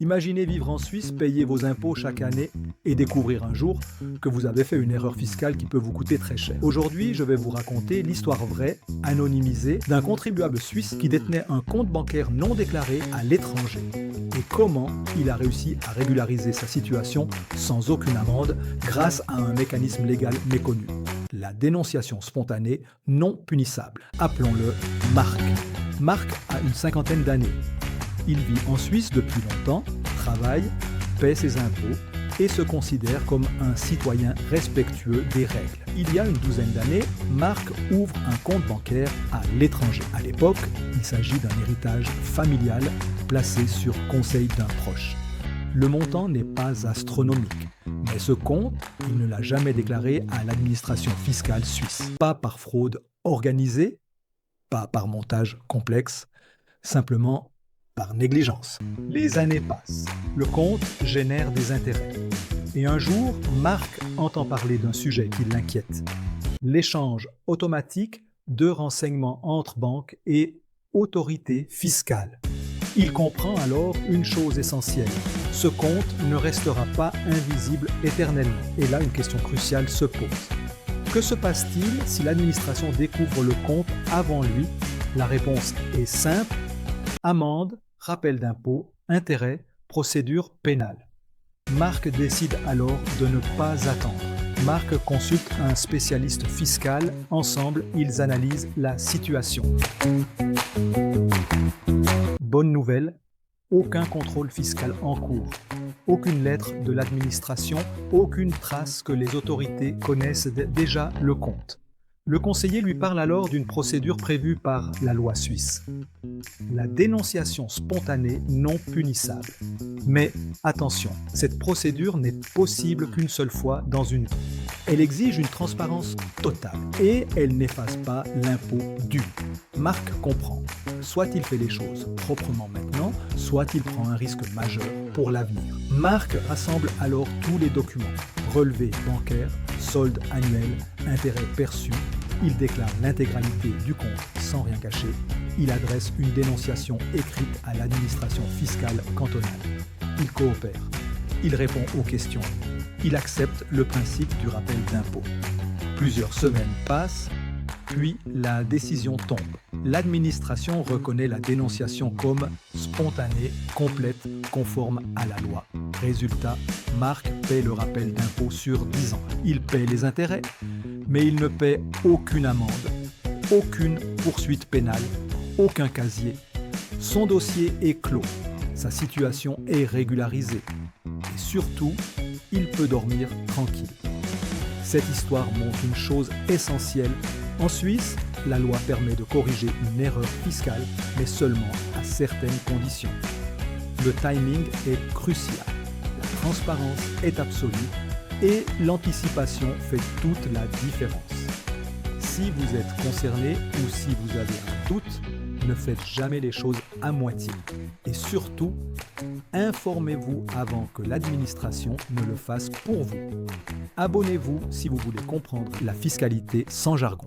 Imaginez vivre en Suisse, payer vos impôts chaque année et découvrir un jour que vous avez fait une erreur fiscale qui peut vous coûter très cher. Aujourd'hui, je vais vous raconter l'histoire vraie, anonymisée, d'un contribuable suisse qui détenait un compte bancaire non déclaré à l'étranger et comment il a réussi à régulariser sa situation sans aucune amende grâce à un mécanisme légal méconnu. La dénonciation spontanée non punissable. Appelons-le Marc. Marc a une cinquantaine d'années. Il vit en Suisse depuis longtemps, travaille, paie ses impôts et se considère comme un citoyen respectueux des règles. Il y a une douzaine d'années, Marc ouvre un compte bancaire à l'étranger. À l'époque, il s'agit d'un héritage familial placé sur conseil d'un proche. Le montant n'est pas astronomique, mais ce compte, il ne l'a jamais déclaré à l'administration fiscale suisse. Pas par fraude organisée, pas par montage complexe, simplement par négligence. Les années passent, le compte génère des intérêts. Et un jour, Marc entend parler d'un sujet qui l'inquiète. L'échange automatique de renseignements entre banques et autorités fiscales. Il comprend alors une chose essentielle. Ce compte ne restera pas invisible éternellement. Et là, une question cruciale se pose. Que se passe-t-il si l'administration découvre le compte avant lui? La réponse est simple. Amende, rappel d'impôt, intérêt, procédure pénale. Marc décide alors de ne pas attendre. Marc consulte un spécialiste fiscal. Ensemble, ils analysent la situation. Bonne nouvelle, aucun contrôle fiscal en cours. Aucune lettre de l'administration, aucune trace que les autorités connaissent déjà le compte. Le conseiller lui parle alors d'une procédure prévue par la loi suisse. La dénonciation spontanée non punissable. Mais attention, cette procédure n'est possible qu'une seule fois dans une vie. Elle exige une transparence totale et elle n'efface pas l'impôt dû. Marc comprend. Soit il fait les choses proprement maintenant, soit il prend un risque majeur pour l'avenir. Marc rassemble alors tous les documents. Relevés bancaires, solde annuel, intérêts perçus. Il déclare l'intégralité du compte sans rien cacher. Il adresse une dénonciation écrite à l'administration fiscale cantonale. Il coopère. Il répond aux questions. Il accepte le principe du rappel d'impôt. Plusieurs semaines passent, puis la décision tombe. L'administration reconnaît la dénonciation comme spontanée, complète, conforme à la loi. Résultat, Marc paie le rappel d'impôt sur 10 ans. Il paie les intérêts, mais il ne paie aucune amende, aucune poursuite pénale, aucun casier. Son dossier est clos. Sa situation est régularisée. Et surtout, il peut dormir tranquille. Cette histoire montre une chose essentielle. En Suisse, la loi permet de corriger une erreur fiscale, mais seulement à certaines conditions. Le timing est crucial. La transparence est absolue et l'anticipation fait toute la différence. Si vous êtes concerné ou si vous avez un doute, ne faites jamais les choses à moitié. Et surtout, informez-vous avant que l'administration ne le fasse pour vous. Abonnez-vous si vous voulez comprendre la fiscalité sans jargon.